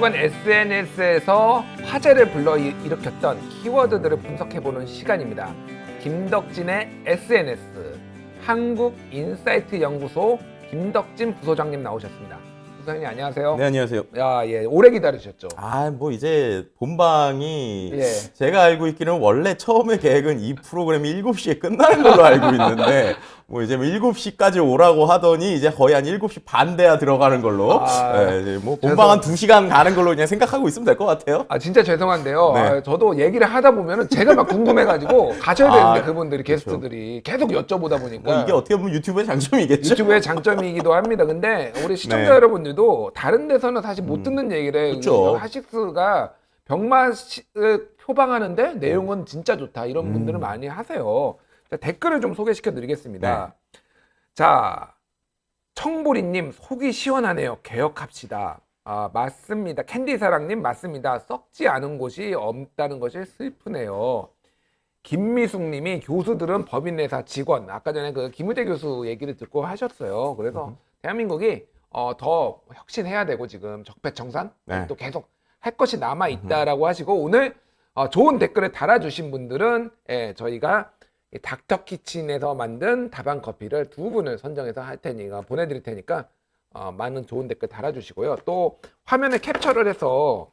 주간 SNS에서 화제를 불러일으켰던 키워드들을 분석해보는 시간입니다. 김덕진의 SNS, 한국인사이트 연구소 김덕진 부소장님 나오셨습니다. 부소장님 안녕하세요. 네, 안녕하세요. 야, 예, 오래 기다리셨죠? 뭐 이제 본방이 예. 제가 알고 있기는 원래 처음에 계획은 이 프로그램이 7시에 끝나는 걸로 알고 있는데 뭐 이제 7시까지 오라고 하더니 이제 거의 한 7시 반 돼야 들어가는 걸로 이제 뭐 본방 한 2시간 가는 걸로 그냥 생각하고 있으면 될 것 같아요. 진짜 죄송한데요. 네. 저도 얘기를 하다 보면은 제가 막 궁금해가지고 가셔야 되는데 그분들이 그렇죠. 게스트들이 계속 여쭤보다 보니까 뭐 이게 어떻게 보면 유튜브의 장점이겠죠. 유튜브의 장점이기도 합니다. 근데 우리 시청자 네. 여러분들도 다른 데서는 사실 못 듣는 얘기를 그쵸. 하식스가 병맛을 표방하는데 내용은 진짜 좋다 이런 분들은 많이 하세요. 자, 댓글을 좀 소개시켜 드리겠습니다. 자, 청보리님 속이 시원하네요. 개혁합시다. 맞습니다. 캔디사랑님 맞습니다. 썩지 않은 곳이 없다는 것이 슬프네요. 김미숙님이 교수들은 법인회사 직원. 아까 전에 그 김의대 교수 얘기를 듣고 하셨어요. 그래서 대한민국이 더 혁신해야 되고 지금 적폐청산 또 계속 할 것이 남아 있다라고 하시고 오늘 좋은 댓글을 달아주신 분들은 저희가 닥터키친에서 만든 다방 커피를 2분을 선정해서 할 테니까 보내드릴 테니까 많은 좋은 댓글 달아주시고요. 또 화면에 캡처를 해서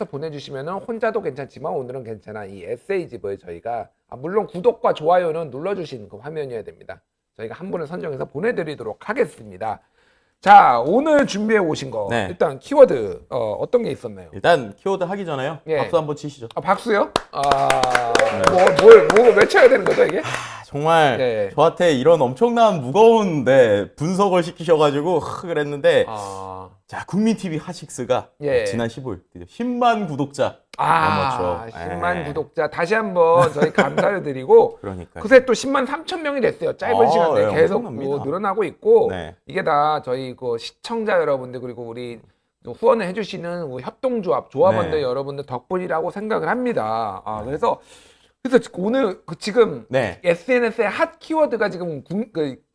보내주시면 혼자도 괜찮지만 오늘은 괜찮아 이 에세이집을 저희가 물론 구독과 좋아요는 눌러주시는 그 화면이어야 됩니다. 저희가 한 분을 선정해서 보내드리도록 하겠습니다. 자, 오늘 준비해 오신 거 일단 키워드 어떤 게 있었나요? 일단 키워드 하기 전에요. 박수 한번 치시죠. 박수요? 뭐 외쳐야 되는 거죠 이게? 정말 저한테 이런 엄청난 무거운 분석을 시키셔가지고 그랬는데 자, 국민TV 하식스가 지난 15일 10만 구독자 넘었죠. 10만 구독자 다시 한번 저희 감사를 드리고 그러니까요. 그새 또 10만 3천 명이 됐어요. 짧은 시간 내에 계속 늘어나고 있고 이게 다 저희 그 시청자 여러분들 그리고 우리 후원을 해주시는 우리 협동조합 조합원들 여러분들 덕분이라고 생각을 합니다. 그래서 오늘 지금 SNS의 핫 키워드가 지금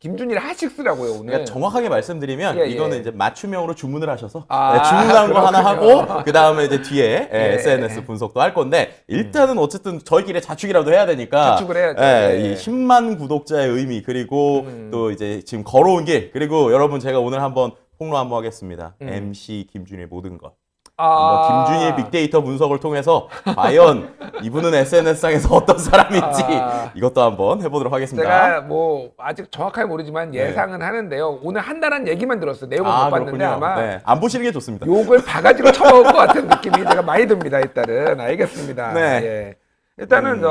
김준일의 핫식스라고요 오늘. 그러니까 정확하게 말씀드리면 이거는 이제 맞춤형으로 주문을 하셔서 주문한 거 하나 하고 그 다음에 이제 뒤에 SNS 분석도 할 건데 일단은 어쨌든 저희끼리 자축이라도 해야 되니까 자축을 해야죠. 이 10만 구독자의 의미 그리고 또 이제 지금 걸어온 길 그리고 여러분 제가 오늘 한번 폭로 한번 하겠습니다. MC 김준일의 모든 것. 김준일 빅데이터 분석을 통해서 과연 이분은 SNS상에서 어떤 사람인지 이것도 한번 해보도록 하겠습니다. 제가 뭐 아직 정확하게 모르지만 예상은 하는데요. 오늘 한다는 얘기만 들었어요. 내용은 못 봤는데 그렇군요. 아마 안 보시는 게 좋습니다. 욕을 바가지로 쳐먹을 것 같은 느낌이 제가 많이 듭니다. 일단은 알겠습니다. 일단은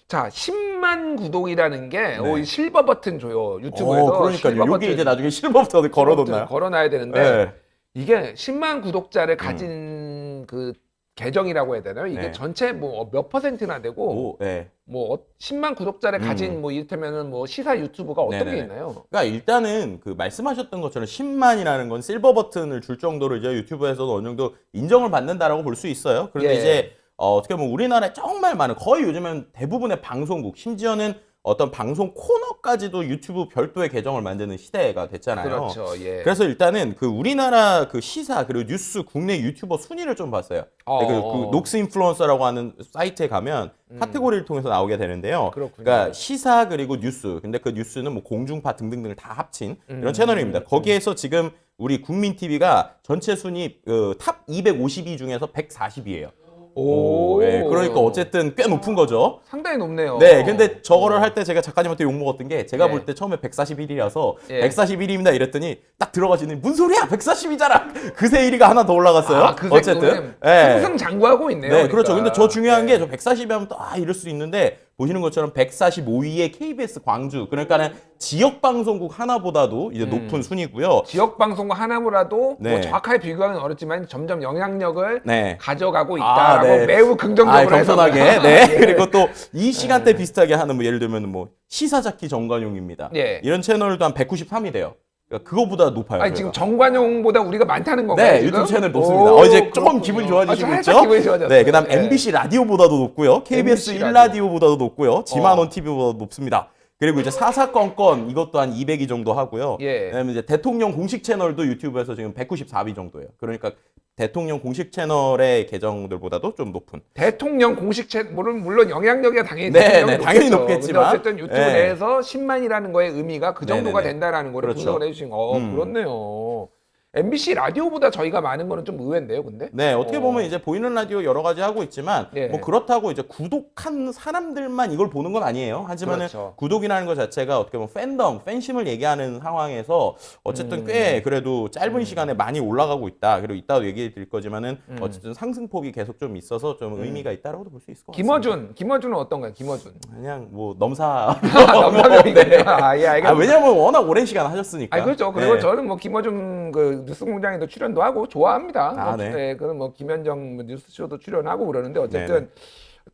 자 10만 구독이라는 게 이 실버 버튼 줘요 유튜브에서. 그러니까요. 이게 이제 나중에 실버 버튼 걸어놓나요? 걸어놔야 되는데 이게 10만 구독자를 가진 그 계정이라고 해야 되나요? 이게 전체 뭐 몇 퍼센트나 되고 뭐 10만 구독자를 가진 뭐 이를테면은 뭐 시사 유튜브가 어떤 게 있나요? 그러니까 일단은 그 말씀하셨던 것처럼 10만이라는 건 실버 버튼을 줄 정도로 이제 유튜브에서도 어느 정도 인정을 받는다라고 볼 수 있어요. 그런데 이제 어떻게 보면 우리나라에 정말 많은 거의 요즘은 대부분의 방송국 심지어는 어떤 방송 코너까지도 유튜브 별도의 계정을 만드는 시대가 됐잖아요. 그렇죠. 그래서 일단은 그 우리나라 그 시사 그리고 뉴스 국내 유튜버 순위를 좀 봤어요. 그 녹스 인플루언서라고 하는 사이트에 가면 카테고리를 통해서 나오게 되는데요. 그러니까 시사 그리고 뉴스. 근데 그 뉴스는 뭐 공중파 등등등을 다 합친 이런 채널입니다. 거기에서 지금 우리 국민TV가 전체 순위 탑 252 중에서 140이에요. 그러니까 어쨌든 꽤 높은 거죠. 상당히 높네요. 근데 저거를 할 때 제가 작가님한테 욕먹었던 게 제가 볼 때 처음에 141이라서 141입니다 이랬더니 딱 들어가시니 무슨 소리야 140이잖아. 그새 1위가 하나 더 올라갔어요. 어쨌든 승승장구하고 있네요. 그러니까. 그렇죠. 근데 저 중요한 게 저 140이면 또 이럴 수 있는데 보시는 것처럼 145위의 KBS 광주 그러니까는 지역 방송국 하나보다도 이제 높은 순위고요. 지역 방송국 하나보다도 뭐 정확하게 비교하기는 어렵지만 점점 영향력을 가져가고 있다라고 매우 긍정적으로 겸손하게 그리고 또 이 시간대 비슷하게 하는 뭐 예를 들면 뭐 시사자키 정관용입니다. 이런 채널도 한 193이 돼요. 그러니까 그거보다 높아요. 지금 정관용보다 우리가 많다는 건가요? 지금? 유튜브 채널 높습니다. 이제 조금 기분이 좋아지시고 있죠? 기분이 좋아졌어요. 그다음 MBC 라디오보다도 높고요. KBS 1라디오보다도 높고요. 지만원 TV보다도 높습니다. 그리고 이제 사사건건 이것도 한 200위 정도 하고요. 그다음에 이제 대통령 공식 채널도 유튜브에서 지금 194위 정도예요. 그러니까 대통령 공식 채널의 계정들보다도 좀 높은. 대통령 공식 채널은 물론 영향력이 당연히 당연히 높겠죠. 높겠지만 근데 어쨌든 유튜브 내에서 10만이라는 거의 의미가 그 정도가 네네네. 된다라는 거를 그렇죠. 분석을 해주신 거. 그렇네요. MBC 라디오보다 저희가 많은 거는 좀 의외인데요, 근데? 네, 어떻게 보면 이제 보이는 라디오 여러 가지 하고 있지만 예. 뭐 그렇다고 이제 구독한 사람들만 이걸 보는 건 아니에요. 하지만은 그렇죠. 구독이라는 것 자체가 어떻게 보면 팬덤, 팬심을 얘기하는 상황에서 어쨌든 꽤 그래도 짧은 시간에 많이 올라가고 있다. 그리고 이따도 얘기해 드릴 거지만은 어쨌든 상승폭이 계속 좀 있어서 좀 의미가 있다라고도 볼 수 있을 것 같습니다. 김어준은 어떤가요? 김어준. 그냥 뭐 넘사. 넘사벽이구나. 아, 예, 알겠습니다. 왜냐면 워낙 오랜 시간 하셨으니까. 아, 그렇죠. 그리고 네. 저는 뭐 김어준 그 뉴스공장에도 출연도 하고 좋아합니다. 아, 뭐, 네. 네, 그런 뭐 김현정 뉴스쇼도 출연하고 그러는데 어쨌든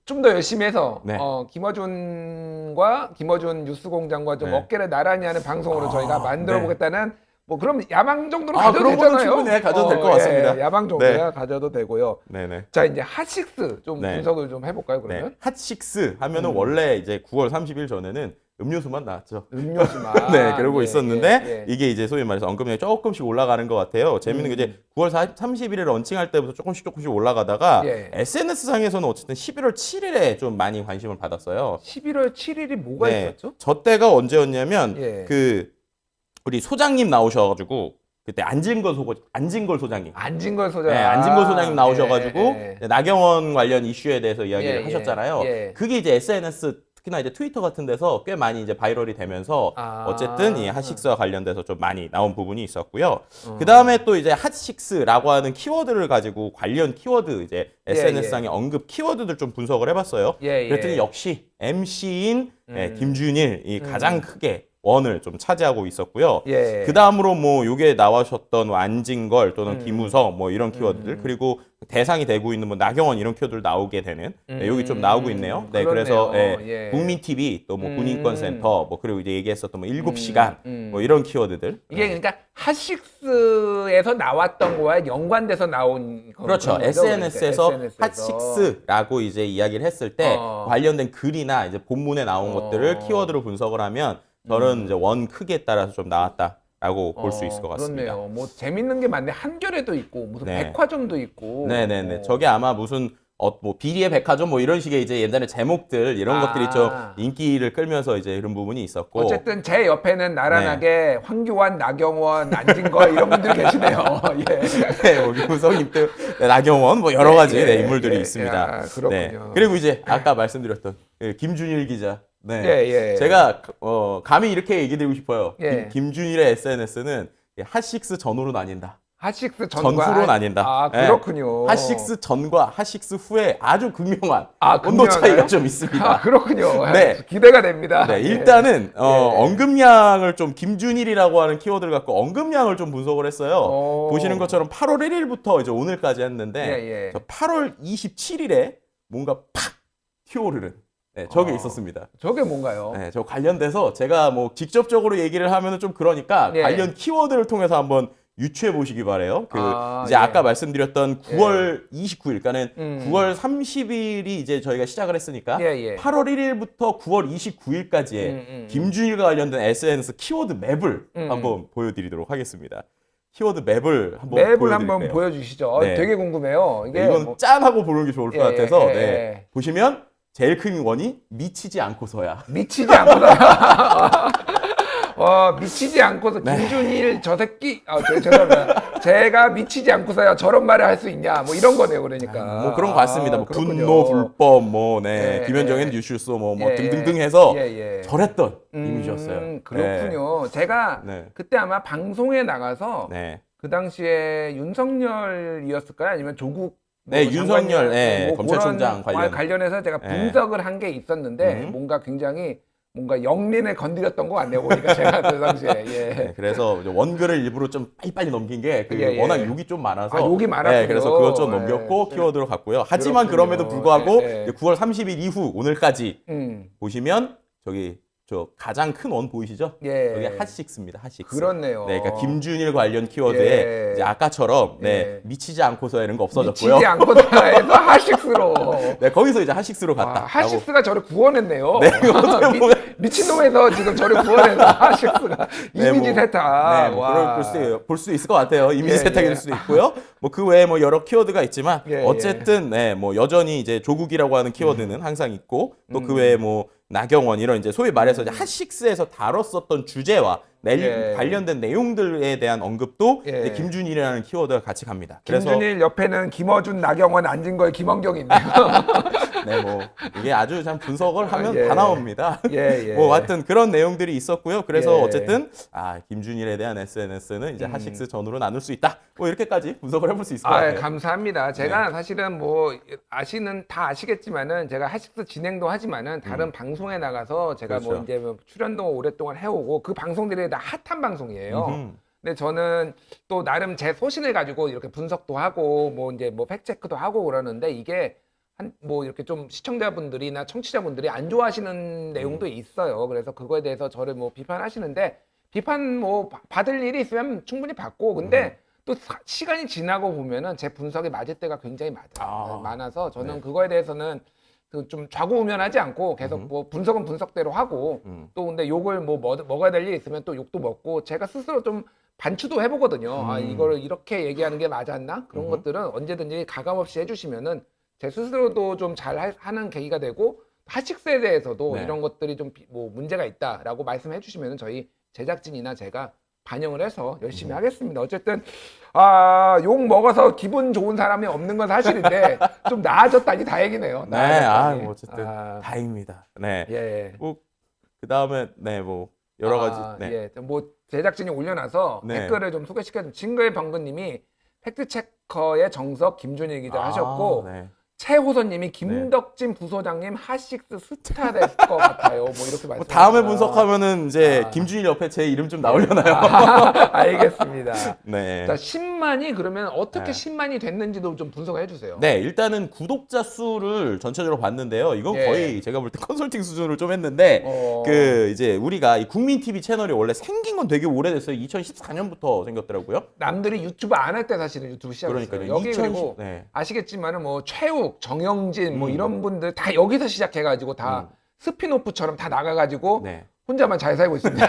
좀 더 열심히 해서 네. 김어준과 김어준 뉴스공장과 좀 네. 어깨를 나란히 하는 방송으로 저희가 만들어 네. 보겠다는 뭐 그럼 야망 정도로 아, 가져도 그런 거는 되잖아요. 충분히 가져도 될것 같습니다. 예, 야망 정도야 가져도 되고요. 네네. 자, 이제 핫식스 좀 네. 분석을 좀 해볼까요, 그러면? 네. 핫식스 하면은 원래 이제 9월 30일 전에는 음료수만 나왔죠. 음료수만. 네, 그러고 예, 있었는데 예, 예. 이게 이제 소위 말해서 언급량이 조금씩 올라가는 것 같아요. 재밌는 게 이제 9월 30일에 런칭할 때부터 조금씩 올라가다가 예. SNS 상에서는 어쨌든 11월 7일에 좀 많이 관심을 받았어요. 11월 7일이 뭐가 있었죠? 저 때가 언제였냐면 예. 그 우리 소장님 나오셔가지고 그때 안진걸 소장님. 안진걸 소장. 네, 안진걸 소장님 나오셔가지고 예, 예. 나경원 관련 이슈에 대해서 이야기를 예, 예, 하셨잖아요. 예. 그게 이제 SNS 특히나 이제 트위터 같은 데서 꽤 많이 이제 바이럴이 되면서 어쨌든 이 핫식스와 관련돼서 좀 많이 나온 부분이 있었고요. 그 다음에 또 이제 핫식스라고 하는 키워드를 가지고 관련 키워드 이제 SNS상의 언급 키워드들 좀 분석을 해봤어요. 그랬더니 역시 MC인 김준일이 가장 크게 원을 좀 차지하고 있었고요. 예. 그 다음으로 뭐 요게 나와셨던 안진걸 또는 김우성 뭐 이런 키워드들 그리고 대상이 되고 있는 뭐 나경원 이런 키워드들 나오게 되는 여기 좀 나오고 있네요. 네, 그래서 국민 TV 또 뭐 군인권센터 뭐 그리고 이제 얘기했었던 뭐 7시간 뭐 이런 키워드들. 이게 그러니까 핫식스에서 나왔던 거와 연관돼서 나온 그렇죠. 거죠, SNS에서 SNS에서. 핫식스라고 이제 이야기를 했을 때 관련된 글이나 이제 본문에 나온 것들을 키워드로 분석을 하면 저는 이제 원 크기에 따라서 좀 나왔다라고 볼 수 있을 것 같습니다. 그렇네요. 뭐 재밌는 게 많네. 한겨레도 있고 무슨 네. 백화점도 있고. 네네네. 저게 아마 무슨 뭐 비리의 백화점 뭐 이런 식의 이제 옛날에 제목들 이런 것들이 좀 인기를 끌면서 이제 이런 부분이 있었고. 어쨌든 제 옆에는 나란하게 황교안, 나경원, 안진걸 이런 분들이 계시네요. 예. 네, 뭐 유성님 때 나경원 뭐 여러 가지 인물들이 있습니다. 야, 그렇군요. 네. 그리고 이제 아까 말씀드렸던 김준일 기자. 네. 예. 제가 감히 이렇게 얘기 드리고 싶어요. 예. 김준일의 SNS는 핫식스 전후로 나뉜다. 핫식스 전과 전후로 나뉜다. 아, 그렇군요. 핫식스 전과 핫식스 후에 아주 극명한 온도 극명하나요? 차이가 좀 있습니다. 아, 그렇군요. 네. 기대가 됩니다. 네, 일단은 언급량을 좀 김준일이라고 하는 키워드를 갖고 언급량을 좀 분석을 했어요. 보시는 것처럼 8월 1일부터 이제 오늘까지 했는데 저 8월 27일에 뭔가 팍 튀어오르는 저게 있었습니다. 저게 뭔가요? 네, 저 관련돼서 제가 뭐 직접적으로 얘기를 하면은 좀 그러니까 관련 키워드를 통해서 한번 유추해 보시기 바래요. 이제 아까 말씀드렸던 9월 29일, 그러니까는 9월 30일이 이제 저희가 시작을 했으니까 8월 1일부터 9월 29일까지의 김준일과 관련된 SNS 키워드 맵을 한번 보여드리도록 하겠습니다. 키워드 맵을 한번 보여주시죠. 네. 되게 궁금해요. 이게 이건 짠하고 보는 게 좋을 것 같아서 보시면 제일 큰 원이 미치지 않고서야. 미치지 않고서야. 미치지 않고서 김준일 저 새끼 죄송합니다. 제가 미치지 않고서야 저런 말을 할 수 있냐 뭐 이런 거네요. 그러니까 뭐 그런 것 같습니다. 뭐 그렇군요. 분노 불법 김현정의 뉴슈소 뭐 등등등 해서 저랬던 이미지였어요. 그렇군요. 제가 그때 아마 방송에 나가서 그 당시에 윤석열이었을까요? 아니면 조국 윤석열 검찰총장 관련해서 제가 분석을 한 게 있었는데 뭔가 영린을 건드렸던 것 같네요. 보니까 제가 그 당시에. 그래서 원글을 일부러 좀 빨리빨리 넘긴 게 워낙 욕이 좀 많아서 욕이 많았군요. 그래서 그것 좀 넘겼고 키워드로 갔고요. 하지만 그럼에도 불구하고 9월 30일 이후 오늘까지 보시면 저 가장 큰 원 보이시죠? 여기 핫식스입니다. 핫식스. 그렇네요. 그러니까 김준일 관련 키워드에 이제 아까처럼 미치지 않고서 이런 거 없어졌고요. 미치지 않고서에서 핫식스로. 거기서 이제 핫식스로 갔다. 핫식스가 저를 구원했네요. 네, 미친놈에서 지금 저를 구원해서 핫식스가 이미지 세탁. 볼 수 있을 것 같아요. 이미지 세탁일 수도 있고요. 뭐 그 외에 뭐 여러 키워드가 있지만 예, 어쨌든 네, 뭐 여전히 이제 조국이라고 하는 키워드는 항상 있고 또 그 외에 뭐 나경원 이런 이제 소위 말해서 이제 핫식스에서 다뤘었던 주제와 예. 관련된 내용들에 대한 언급도 예. 이제 김준일이라는 키워드가 같이 갑니다. 김준일 옆에는 김어준, 나경원 앉은 거에 김원경이 있네요. 네, 뭐 이게 아주 참 분석을 하면 예. 다 나옵니다. 예. 뭐 하여튼 그런 내용들이 있었고요. 그래서 예. 어쨌든 김준일에 대한 SNS는 이제 핫식스 전후로 나눌 수 있다. 뭐 이렇게까지 분석을 해볼 수 있을 것 같아요. 감사합니다. 제가 사실은 뭐 다 아시겠지만은 제가 핫식스 진행도 하지만은 다른 방송에 나가서 제가 뭐 그렇죠. 이제 뭐 출연도 오랫동안 해오고 그 방송들이 다 핫한 방송이에요. 근데 저는 또 나름 제 소신을 가지고 이렇게 분석도 하고 뭐 이제 뭐 팩트체크도 하고 그러는데 이게 뭐 이렇게 좀 시청자분들이나 청취자분들이 안 좋아하시는 내용도 있어요. 그래서 그거에 대해서 저를 뭐 비판하시는데 비판 뭐 받을 일이 있으면 충분히 받고 근데 또 시간이 지나고 보면은 제 분석이 맞을 때가 굉장히 많아서 저는 네. 그거에 대해서는 그 좀 좌고우면하지 않고 계속 뭐 분석은 분석대로 하고 또 근데 욕을 뭐 먹어야 될 일이 있으면 또 욕도 먹고 제가 스스로 좀 반추도 해보거든요. 이거를 이렇게 얘기하는 게 맞았나? 그런 것들은 언제든지 가감없이 해주시면은 제 스스로도 좀 잘 하는 계기가 되고 핫식스에 대해서도 네. 이런 것들이 좀 뭐 문제가 있다라고 말씀해 주시면은 저희 제작진이나 제가 반영을 해서 열심히 하겠습니다. 어쨌든 욕 먹어서 기분 좋은 사람이 없는 건 사실인데 좀 나아졌다니 다행이네요. 네, 나아졌다니. 뭐 어쨌든 다행입니다. 네. 예. 뭐 그다음에 네, 뭐 여러 가지 네. 예. 뭐 제작진이 올려놔서 네. 댓글을 좀 소개시켜준 징글 번근님이 팩트체커의 정석 김준일 기자 하셨고 네. 최호선님이 김덕진 부소장님 핫식스 스타 될 것 같아요. 뭐 이렇게 말씀. 다음에 분석하면은 이제 김준일 옆에 제 이름 좀 나오려나요? 알겠습니다. 네. 자 10만이 그러면 어떻게 네. 10만이 됐는지도 좀 분석해 주세요. 네, 일단은 구독자 수를 전체적으로 봤는데요. 이건 예. 거의 제가 볼 때 컨설팅 수준으로 좀 했는데 그 이제 우리가 이 국민 TV 채널이 원래 생긴 건 되게 오래됐어요. 2014년부터 생겼더라고요. 남들이 유튜브 안 할 때 사실은 유튜브 시작했어요. 그러니까요. 여기 2010 그리고 네. 아시겠지만은 뭐 최욱, 정영진 뭐 이런 분들 다 여기서 시작해가지고 다 스피노프처럼 다 나가가지고 네. 혼자만 잘 살고 있습니다.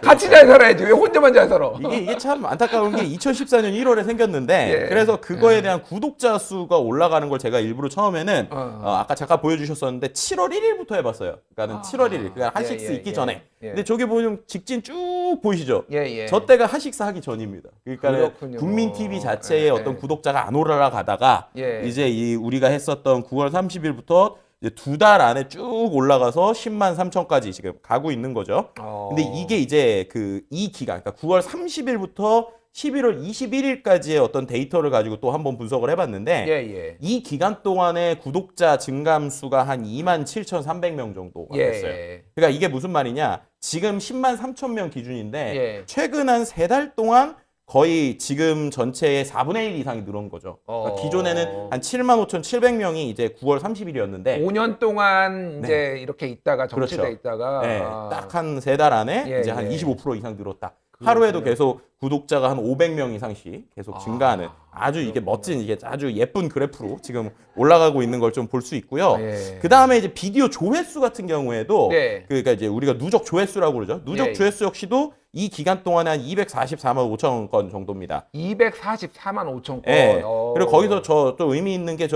같이 잘 살아야지 왜 혼자만 잘 살아? 이게 참 안타까운 게 2014년 1월에 생겼는데 예. 그래서 그거에 대한 구독자 수가 올라가는 걸 제가 일부러 처음에는 아까 잠깐 보여주셨었는데 7월 1일부터 해봤어요. 그러니까 7월 1일, 그러니까 핫식스 있기 전에. 근데 저기 보면 직진 쭉 보이시죠? 저 때가 핫식스 하기 전입니다. 그러니까 그렇군요. 국민 TV 자체의 어떤 구독자가 안 올라가다가 이제 우리가 했었던 9월 30일부터 이제 2달 안에 쭉 올라가서 10만 3천까지 지금 가고 있는 거죠. 근데 이게 이제 이 기간, 그러니까 9월 30일부터 11월 21일까지의 어떤 데이터를 가지고 또 한번 분석을 해봤는데 이 기간 동안의 구독자 증감수가 한 27,300명 정도가 됐어요. 그러니까 이게 무슨 말이냐? 지금 10만 3천 명 기준인데 최근 한 3달 동안 거의 지금 전체의 4분의 1 이상이 늘은 거죠. 그러니까 기존에는 한 75,700명이 이제 9월 30일이었는데 5년 동안 이제 이렇게 있다가 정체돼 그렇죠. 있다가 네, 딱 한 3달 안에 이제 한 25% 이상 늘었다. 그렇군요. 하루에도 계속 구독자가 한 500명 이상씩 계속 증가하는 아주 이게 멋진 이게 아주 예쁜 그래프로 지금 올라가고 있는 걸 좀 볼 수 있고요. 그 다음에 이제 비디오 조회수 같은 경우에도 그러니까 이제 우리가 누적 조회수라고 그러죠. 누적 조회수 역시도 이 기간 동안에 한 244만 5천 건 정도입니다. 244만 5천 건. 네. 그리고 거기서 저 또 의미 있는 게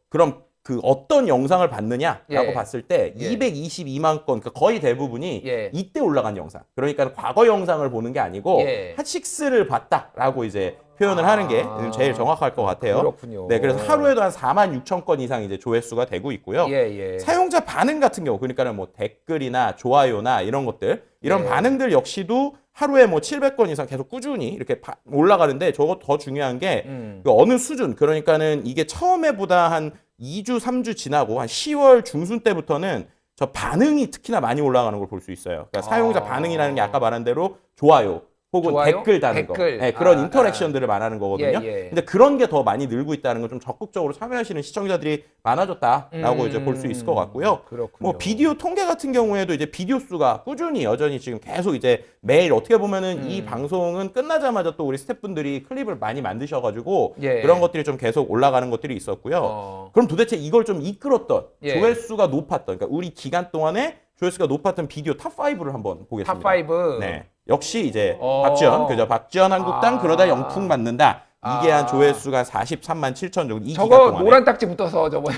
그럼 그 어떤 영상을 봤느냐라고 봤을 때 222만 건, 그러니까 거의 대부분이 이때 올라간 영상. 그러니까 과거 영상을 보는 게 아니고 핫식스를 봤다라고 이제 표현을 하는 게 제일 정확할 것 같아요. 그렇군요. 네, 그래서 하루에도 한 4만 6천 건 이상 이제 조회수가 되고 있고요. 사용자 반응 같은 경우, 그러니까는 뭐 댓글이나 좋아요나 이런 것들, 이런 반응들 역시도 하루에 뭐 700건 이상 계속 꾸준히 이렇게 올라가는데 저거 더 중요한 게 어느 수준, 그러니까는 이게 처음에보다 한 2주, 3주 지나고 한 10월 중순 때부터는 저 반응이 특히나 많이 올라가는 걸 볼 수 있어요. 그러니까 사용자 반응이라는 게 아까 말한 대로 좋아요. 혹은 댓글 다는 거. 네, 그런 인터랙션들을 말하는 거거든요. 근데 그런 게 더 많이 늘고 있다는 걸 좀 적극적으로 참여하시는 시청자들이 많아졌다라고 이제 볼 수 있을 것 같고요. 뭐 비디오 통계 같은 경우에도 이제 비디오 수가 꾸준히 여전히 지금 계속 이제 매일 어떻게 보면은 이 방송은 끝나자마자 또 우리 스태프분들이 클립을 많이 만드셔가지고 그런 것들이 좀 계속 올라가는 것들이 있었고요. 그럼 도대체 이걸 좀 이끌었던 조회수가 높았던, 그러니까 우리 기간 동안에 조회수가 높았던 비디오 탑5를 한번 보겠습니다. 탑5. 네. 역시 이제 박지원, 그죠? 박지원 한국당 그러다 영풍 맞는다. 이게 한 조회수가 43만 7천 정도. 이 기간 저거 동안에. 노란 딱지 붙어서 저번에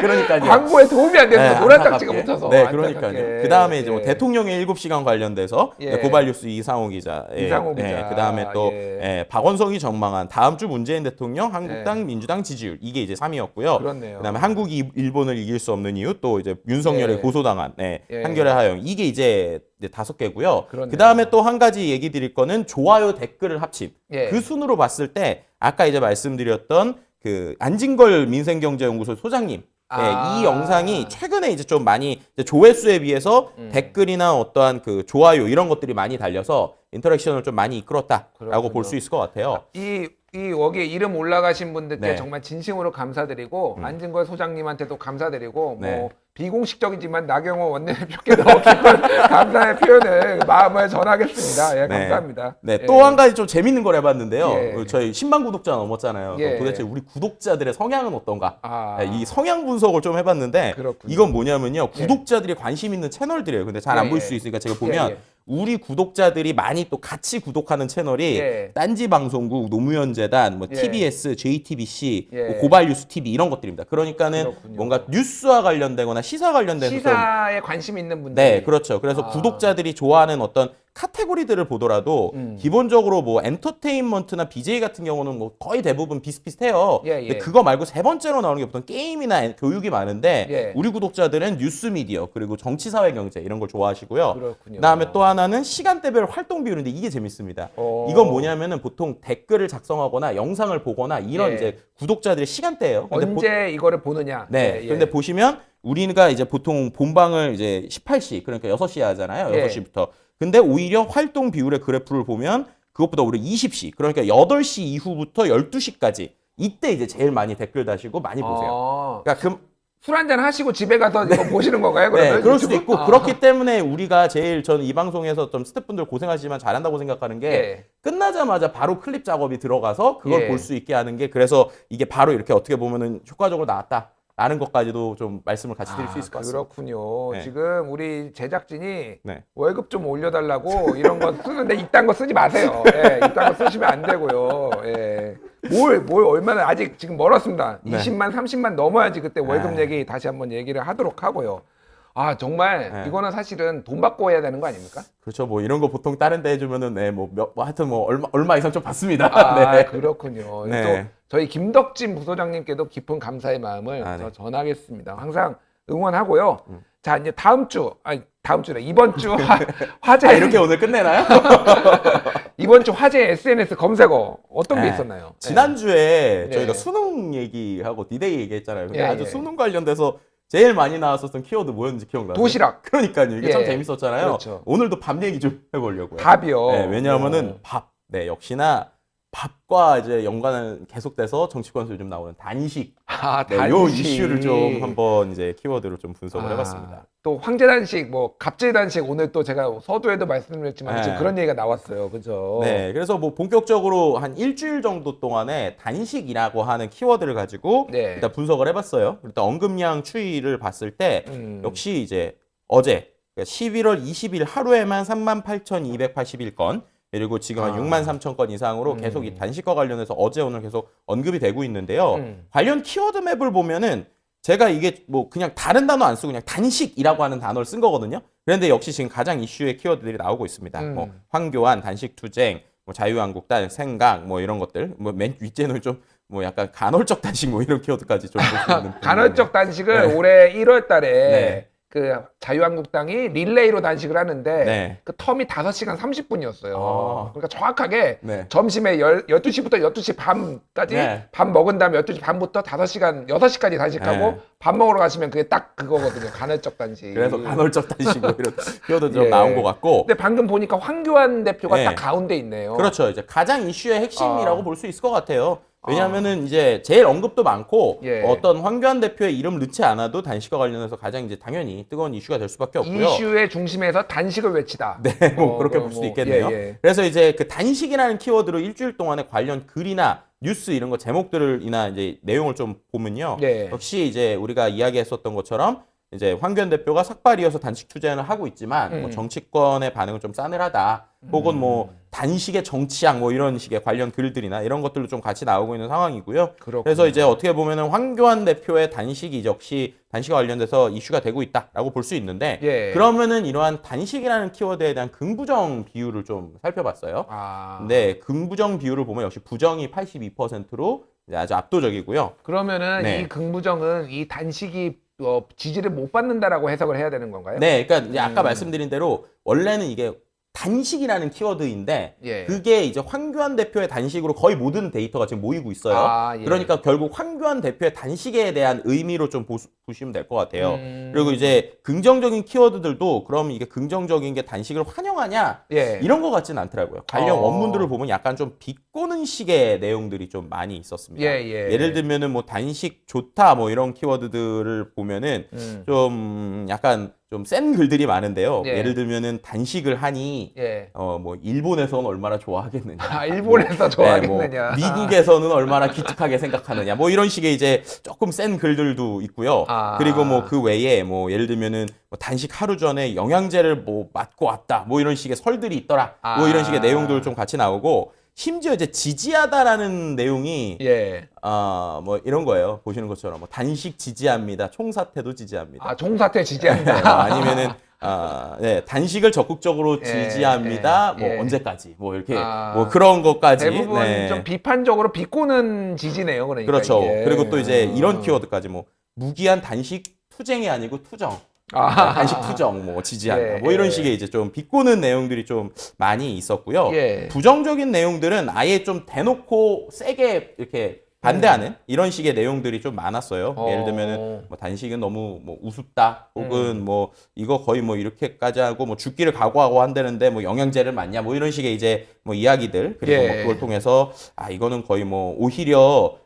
그러니까요. 광고에 도움이 안 돼서 네, 노란 안타깝게. 딱지가 붙어서. 네, 안타깝게. 그러니까요. 그 다음에 이제 뭐 예. 대통령의 7시간 관련돼서 예. 고발뉴스 이상호 기자. 이상호 기자. 그 다음에 또 예. 박원석이 전망한 다음 주 문재인 대통령 한국당 민주당 지지율 이게 이제 3위였고요. 그렇네요. 그다음에 한국이 일본을 이길 수 없는 이유 또 이제 윤석열의 예. 고소당한 예. 한겨레 하영 이게 이제 5개고요. 그렇네요. 그 다음에 또 한 가지 얘기 드릴 거는 좋아요 댓글을 합친 예. 그 순으로 봤을 때 아까 이제 말씀드렸던 그 안진걸 민생경제연구소 소장님 이 영상이 최근에 이제 좀 많이 이제 조회수에 비해서 댓글이나 어떠한 그 좋아요 이런 것들이 많이 달려서 인터랙션을 좀 많이 이끌었다라고 볼 수 있을 것 같아요. 이 여기 이름 올라가신 분들께 네. 정말 진심으로 감사드리고 안진걸 소장님한테도 감사드리고 네. 뭐 비공식적이지만 나경원 원내대표께도 깊은 감사의 표현을 마음을 전하겠습니다. 예, 네. 감사합니다. 네, 예. 또 한 가지 좀 재밌는 걸 해봤는데요. 예. 저희 10만 구독자 넘었잖아요. 예. 도대체 우리 구독자들의 성향은 어떤가? 아. 네, 이 성향 분석을 좀 해봤는데 그렇군요. 이건 뭐냐면요. 구독자들이 관심 있는 채널들이에요. 근데 잘 안 예, 볼 예. 수 있으니까 제가 보면 예. 우리 구독자들이 많이 또 같이 구독하는 채널이 예. 딴지방송국, 노무현재단, 뭐 예. TBS, JTBC, 예. 뭐 고발뉴스 TV 이런 것들입니다. 그러니까는 그렇군요. 뭔가 뉴스와 관련되거나 시사 관련돼서 좀 시사에 관심 있는 분들. 네, 그렇죠. 그래서 구독자들이 좋아하는 어떤 카테고리들을 보더라도 기본적으로 뭐 엔터테인먼트나 BJ 같은 경우는 뭐 거의 대부분 비슷비슷해요. 예, 근데 예. 그거 말고 세 번째로 나오는 게 보통 게임이나 교육이 많은데 예. 우리 구독자들은 뉴스 미디어 그리고 정치 사회 경제 이런 걸 좋아하시고요. 그렇군요. 그다음에 또 하나는 시간대별 활동 비율인데 이게 재밌습니다. 이건 뭐냐면은 보통 댓글을 작성하거나 영상을 보거나 이런 예. 이제 구독자들의 시간대예요. 근데 언제 이거를 보느냐. 네. 예, 예. 그런데 보시면 우리가 이제 보통 본방을 이제 18시 그러니까 6시에 하잖아요. 예. 6시부터. 근데 오히려 활동 비율의 그래프를 보면 그것보다 오히려 20시. 그러니까 8시 이후부터 12시까지 이때 이제 제일 많이 댓글 다시고 많이 보세요. 그러니까 술 한잔 하시고 집에 가서 이거 보시는 건가요? 그러면 네, 그럴 수도 유튜브? 있고 그렇기 때문에 우리가 제일 저는 이 방송에서 좀 스태프분들 고생하시지만 잘한다고 생각하는 게 예. 끝나자마자 바로 클립 작업이 들어가서 그걸 예. 볼 수 있게 하는 게 그래서 이게 바로 이렇게 어떻게 보면은 효과적으로 나왔다. 라는 것까지도 좀 말씀을 같이 드릴 수 있을 것 같습니다. 그렇군요. 네. 지금 우리 제작진이 네. 월급 좀 올려달라고 이런 거 쓰는데 이딴 거 쓰지 마세요. 예, 이딴 거 쓰시면 안 되고요. 예. 뭘 얼마나 아직 지금 멀었습니다. 네. 20만, 30만 넘어야지 그때 월급 아. 얘기 다시 한번 얘기를 하도록 하고요. 아 정말 네. 이거는 사실은 돈 받고 해야 되는 거 아닙니까? 그렇죠. 뭐 이런 거 보통 다른 데 해주면은 하여튼 뭐 얼마 이상 좀 받습니다. 아 네. 그렇군요. 네. 또 저희 김덕진 부소장님께도 깊은 감사의 마음을 네. 저 전하겠습니다. 항상 응원하고요. 자 이제 다음 주래 이번 주 화제 이렇게 오늘 끝내나요? 이번 주 화제 SNS 검색어 어떤 게 네. 있었나요? 지난주에 네. 저희가 수능 얘기하고 디데이 얘기했잖아요. 근데 예, 아주 예. 수능 관련돼서 제일 많이 나왔었던 키워드 뭐였는지 기억나요? 도시락. 그러니까요. 이게 참 예. 재밌었잖아요. 그렇죠. 오늘도 밥 얘기 좀 해보려고요. 밥이요. 네, 왜냐하면은 밥. 네, 역시나 밥과 이제 연관은 계속돼서 정치권에서 요즘 나오는 단식. 네, 요 이슈를 좀 한번 이제 키워드로 좀 분석을 해봤습니다. 또 황제 단식, 뭐 갑질 단식 오늘 또 제가 서두에도 말씀드렸지만 네. 지금 그런 얘기가 나왔어요, 그죠? 네, 그래서 뭐 본격적으로 한 일주일 정도 동안에 단식이라고 하는 키워드를 가지고 네. 일단 분석을 해봤어요. 일단 언급량 추이를 봤을 때 역시 이제 어제 그러니까 11월 20일 하루에만 38,281건 그리고 지금 한 6만 3천 건 이상으로 계속 이 단식과 관련해서 어제 오늘 계속 언급이 되고 있는데요. 관련 키워드 맵을 보면은 제가 이게 뭐 그냥 다른 단어 안 쓰고 그냥 단식이라고 하는 단어를 쓴 거거든요. 그런데 역시 지금 가장 이슈의 키워드들이 나오고 있습니다. 뭐 황교안, 단식투쟁, 뭐 자유한국당, 생각 뭐 이런 것들. 뭐 맨 윗째는 좀 뭐 약간 간헐적 단식 뭐 이런 키워드까지 좀 볼 수 있는. 간헐적 단식을 네. 올해 1월 달에 네. 그 자유한국당이 릴레이로 단식을 하는데 네. 그 텀이 5시간 30분이었어요. 아. 그러니까 정확하게 네. 점심에 12시부터 12시 반까지 네. 밥 먹은 다음에 12시 반부터 5시간, 6시까지 단식하고 네. 밥 먹으러 가시면 그게 딱 그거거든요. 간헐적 단식. 그래서 간헐적 단식 뭐 이런 키워드 좀 예. 나온 것 같고. 근데 방금 보니까 황교안 대표가 네. 딱 가운데 있네요. 그렇죠. 이제 가장 이슈의 핵심이라고 아. 볼 수 있을 것 같아요. 왜냐하면은 이제 제일 언급도 많고 예. 어떤 황교안 대표의 이름 넣지 않아도 단식과 관련해서 가장 이제 당연히 뜨거운 이슈가 될 수밖에 없고요. 이슈의 중심에서 단식을 외치다. 네, 뭐 그렇게 볼 수도 있겠네요. 예, 예. 그래서 이제 그 단식이라는 키워드로 일주일 동안에 관련 글이나 뉴스 이런 거 제목들이나 이제 내용을 좀 보면요. 예. 역시 이제 우리가 이야기했었던 것처럼 이제 황교안 대표가 삭발이어서 단식 투쟁을 하고 있지만 뭐 정치권의 반응은 좀 싸늘하다. 혹은 뭐 단식의 정치학 뭐 이런 식의 관련 글들이나 이런 것들도 좀 같이 나오고 있는 상황이고요. 그렇군요. 그래서 이제 어떻게 보면은 황교안 대표의 단식 이적시 단식과 관련돼서 이슈가 되고 있다라고 볼 수 있는데 예. 그러면은 이러한 단식이라는 키워드에 대한 긍부정 비율을 좀 살펴봤어요. 근데 긍부정 비율을 보면 역시 부정이 82%로 아주 압도적이고요. 그러면은 네. 이 긍부정은 이 단식이 지지를 못 받는다라고 해석을 해야 되는 건가요? 네, 그러니까 이제 아까 말씀드린 대로 원래는 이게 단식이라는 키워드인데 예. 그게 이제 황교안 대표의 단식으로 거의 모든 데이터가 지금 모이고 있어요. 예. 그러니까 결국 황교안 대표의 단식에 대한 의미로 좀 보시면 될 것 같아요. 그리고 이제 긍정적인 키워드들도 그럼 이게 긍정적인 게 단식을 환영하냐 예. 이런 것 같지는 않더라고요. 관련 원문들을 보면 약간 좀 비꼬는 식의 내용들이 좀 많이 있었습니다. 예를 들면은 뭐 단식 좋다 뭐 이런 키워드들을 보면은 좀 약간 좀 센 글들이 많은데요. 예를 들면은 단식을 하니 뭐 일본에서는 얼마나 좋아하겠느냐. 일본에서 좋아하겠느냐. 뭐 미국에서는 얼마나 기특하게 생각하느냐. 뭐 이런 식의 이제 조금 센 글들도 있고요. 그리고 뭐 그 외에 뭐 예를 들면은 뭐 단식 하루 전에 영양제를 뭐 맞고 왔다. 뭐 이런 식의 설들이 있더라. 뭐 이런 식의 내용들 좀 같이 나오고 심지어 이제 지지하다라는 내용이 뭐 이런 거예요. 보시는 것처럼 뭐 단식 지지합니다. 총사퇴도 지지합니다. 총사퇴 지지한다. 네, 아니면은 네, 단식을 적극적으로 지지합니다. 뭐 언제까지 뭐 이렇게 뭐 그런 것까지 대부분 좀 비판적으로 비꼬는 지지네요. 그러니까 그렇죠. 이게. 그리고 또 이제 이런 키워드까지 뭐 무기한 단식 투쟁이 아니고 투정. 단식 투정 뭐 지지한다 뭐 이런 식의 이제 좀 비꼬는 내용들이 좀 많이 있었고요. 부정적인 내용들은 아예 좀 대놓고 세게 이렇게 반대하는 이런 식의 내용들이 좀 많았어요. 예를 들면은 뭐 단식은 너무 뭐 우습다 혹은 뭐 이거 거의 뭐 이렇게까지 하고 뭐 죽기를 각오하고 한다는데 뭐 영양제를 맞냐 뭐 이런 식의 이제 뭐 이야기들 그리고 뭐 그걸 통해서 이거는 거의 뭐 오히려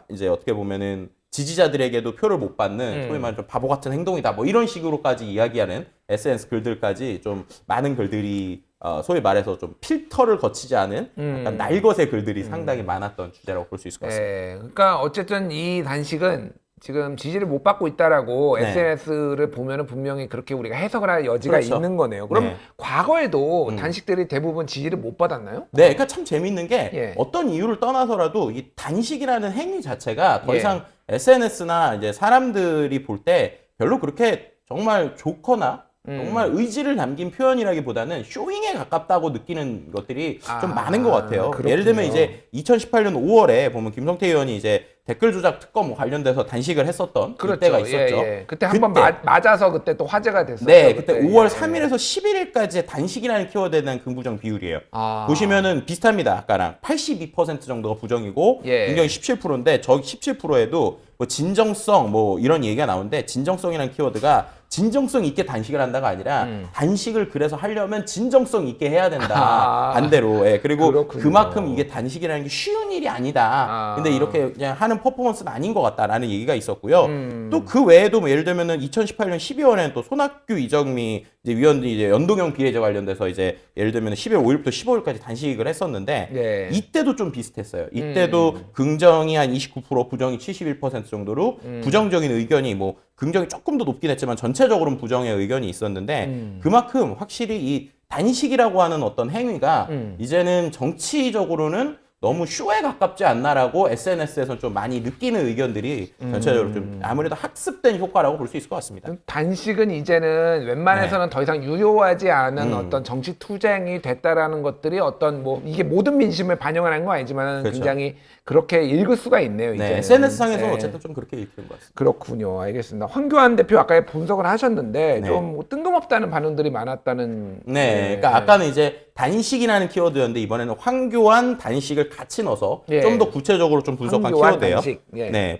이제 어떻게 보면은 지지자들에게도 표를 못 받는 소위 말하는 좀 바보 같은 행동이다. 뭐 이런 식으로까지 이야기하는 SNS 글들까지 좀 많은 글들이 소위 말해서 좀 필터를 거치지 않은 약간 날것의 글들이 상당히 많았던 주제라고 볼 수 있을 것 같습니다. 그러니까 어쨌든 이 단식은 지금 지지를 못 받고 있다라고 SNS를 보면은 분명히 그렇게 우리가 해석을 할 여지가 있는 거네요. 그럼 과거에도 단식들이 대부분 지지를 못 받았나요? 네, 그러니까 참 재밌는 게 어떤 이유를 떠나서라도 이 단식이라는 행위 자체가 더 이상 SNS나 이제 사람들이 볼 때 별로 그렇게 정말 좋거나 정말 의지를 담긴 표현이라기보다는 쇼잉에 가깝다고 느끼는 것들이 좀 많은 것 같아요. 그렇군요. 예를 들면 이제 2018년 5월에 보면 김성태 의원이 이제 댓글 조작 특검 관련돼서 단식을 했었던 때가 있었죠. 그때 한번 맞아서 그때 또 화제가 됐었죠. 네, 그때 5월 3일에서 11일까지의 단식이라는 키워드에 대한 긍부정 비율이에요. 보시면은 비슷합니다. 아까랑 82% 정도가 부정이고 긍정이 17%인데 저 17%에도 뭐 진정성 뭐 이런 얘기가 나오는데 진정성이라는 키워드가 진정성 있게 단식을 한다가 아니라 단식을 그래서 하려면 진정성 있게 해야 된다. 반대로. 그리고 그렇군요. 그만큼 이게 단식이라는 게 쉬운 일이 아니다. 근데 이렇게 그냥 하는 퍼포먼스는 아닌 것 같다라는 얘기가 있었고요. 또 그 외에도 뭐 예를 들면은 2018년 12월에는 또 손학규 이정미 이제 위원들이 이제 연동형 비례제 관련돼서 이제 예를 들면 12월 5일부터 15일까지 단식을 했었는데 이때도 좀 비슷했어요. 이때도 긍정이 한 29%, 부정이 71% 정도로 부정적인 의견이 뭐 긍정이 조금 더 높긴 했지만 전체적으로는 부정의 의견이 있었는데 그만큼 확실히 이 단식이라고 하는 어떤 행위가 이제는 정치적으로는 너무 쇼에 가깝지 않나라고 SNS에서 좀 많이 느끼는 의견들이 전체적으로 좀 아무래도 학습된 효과라고 볼 수 있을 것 같습니다. 단식은 이제는 웬만해서는 더 이상 유효하지 않은 어떤 정치 투쟁이 됐다라는 것들이 어떤 뭐 이게 모든 민심을 반영하는 건 아니지만 굉장히 그렇게 읽을 수가 있네요. 이제 SNS 상에서는 어쨌든 좀 그렇게 읽히는 것 같습니다. 그렇군요. 알겠습니다. 황교안 대표 아까 분석을 하셨는데 좀 뜬금없다는 반응들이 많았다는. 그러니까 아까는 이제 단식이라는 키워드였는데 이번에는 황교안 단식을 같이 넣어서 좀 더 구체적으로 좀 분석한 키워드예요. 단식.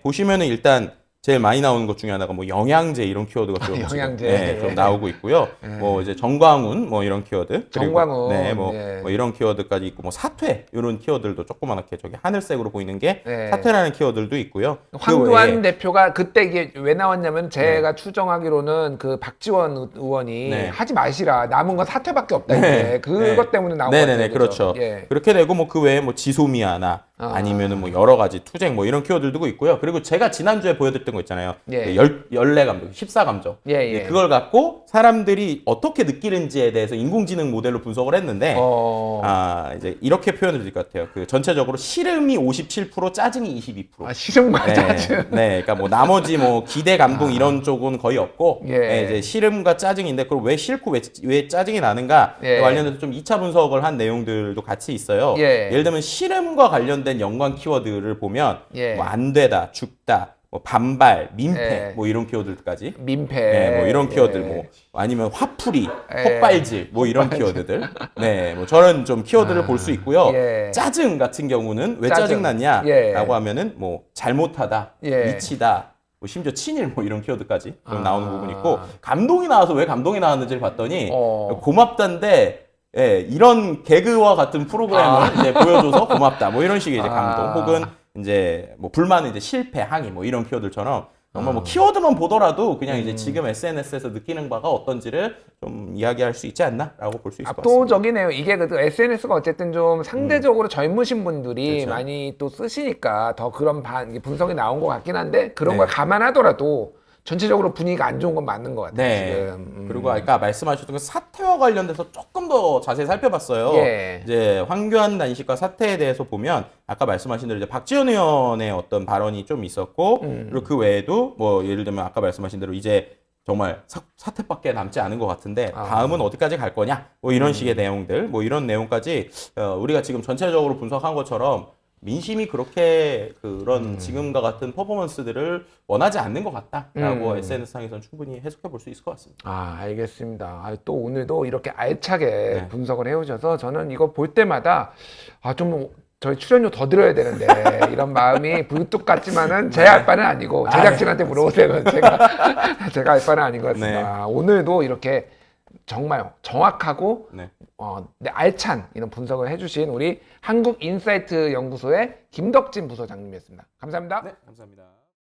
보시면은 일단 제일 많이 나오는 것 중에 하나가 뭐 영양제 이런 키워드가 좀, 좀 나오고 있고요. 뭐 이제 정광훈 뭐 이런 키워드, 정광훈, 뭐 이런 키워드까지 있고 뭐 사퇴 이런 키워드들도 조그맣게 저기 하늘색으로 보이는 게 사퇴라는 키워드들도 있고요. 황교안 대표가 그때 이게 왜 나왔냐면 제가 추정하기로는 그 박지원 의원이 하지 마시라 남은 건 사퇴밖에 없다 이제 그것 때문에 나온 거예요. 그렇죠. 그렇게 되고 뭐 그 외에 뭐 지소미아나 아니면은 뭐 여러 가지 투쟁 뭐 이런 키워드들도 있고요. 그리고 제가 지난주에 보여드렸던 거 있잖아요. 예. 열내 감정, 14감정. 예. 그걸 갖고 사람들이 어떻게 느끼는지에 대해서 인공지능 모델로 분석을 했는데 이제 이렇게 표현을 드릴 것 같아요. 그 전체적으로 싫음이 57%, 짜증이 22%. 싫음과 짜증. 네, 그러니까 뭐 나머지 뭐 기대, 감동 이런 쪽은 거의 없고 이제 싫음과 짜증인데 그걸 왜 싫고 왜 짜증이 나는가 관련해서 좀 2차 분석을 한 내용들도 같이 있어요. 예를 들면 싫음과 관련된 연관 키워드를 보면 뭐 안 되다, 죽다, 뭐 반발, 민폐, 뭐 이런 키워드까지. 민폐. 뭐 이런 키워드들, 뭐 아니면 화풀이, 헛발질, 뭐 이런 키워드들. 네, 뭐 저런 좀 키워드를 볼 수 있고요. 짜증 같은 경우는 왜 짜증났냐라고 하면은 뭐 잘못하다, 미치다. 뭐 심지어 친일 뭐 이런 키워드까지 좀 나오는 부분이 있고, 감동이 나와서 왜 감동이 나왔는지를 봤더니 고맙다인데 이런 개그와 같은 프로그램을 이제 보여줘서 고맙다. 뭐 이런 식의 이제 감동 혹은 이제 뭐 불만은 이제 실패, 항의 뭐 이런 키워드처럼 정말 뭐 키워드만 보더라도 그냥 이제 지금 SNS에서 느끼는 바가 어떤지를 좀 이야기할 수 있지 않나라고 볼 수 있을 것 같습니다. 압도적이네요. 이게 그 SNS가 어쨌든 좀 상대적으로 젊으신 분들이 많이 또 쓰시니까 더 그런 분석이 나온 것 같긴 한데 그런 걸 감안하더라도 전체적으로 분위기가 안 좋은 건 맞는 것 같아요. 지금. 그리고 아까 말씀하셨던 그 사태와 관련돼서 조금 더 자세히 살펴봤어요. 이제 황교안 단식과 사태에 대해서 보면 아까 말씀하신 대로 이제 박지원 의원의 어떤 발언이 좀 있었고 그리고 그 외에도 뭐 예를 들면 아까 말씀하신 대로 이제 정말 사태밖에 남지 않은 것 같은데 다음은 어디까지 갈 거냐 뭐 이런 식의 내용들 뭐 이런 내용까지 우리가 지금 전체적으로 분석한 것처럼 민심이 그렇게 그런 지금과 같은 퍼포먼스들을 원하지 않는 것 같다라고 SNS상에서는 충분히 해석해 볼 수 있을 것 같습니다. 알겠습니다. 또 오늘도 이렇게 알차게 분석을 해오셔서 저는 이거 볼 때마다 좀 저희 출연료 더 들어야 되는데 이런 마음이 불뚝 같지만은 제 할 바는 아니고 제작진한테 물어보세요. 제가 할 바는 아닌 것 같습니다. 오늘도 이렇게 정말 정확하고 알찬 이런 분석을 해주신 우리 한국인사이트 연구소의 김덕진 부소장님이었습니다. 감사합니다. 네, 감사합니다.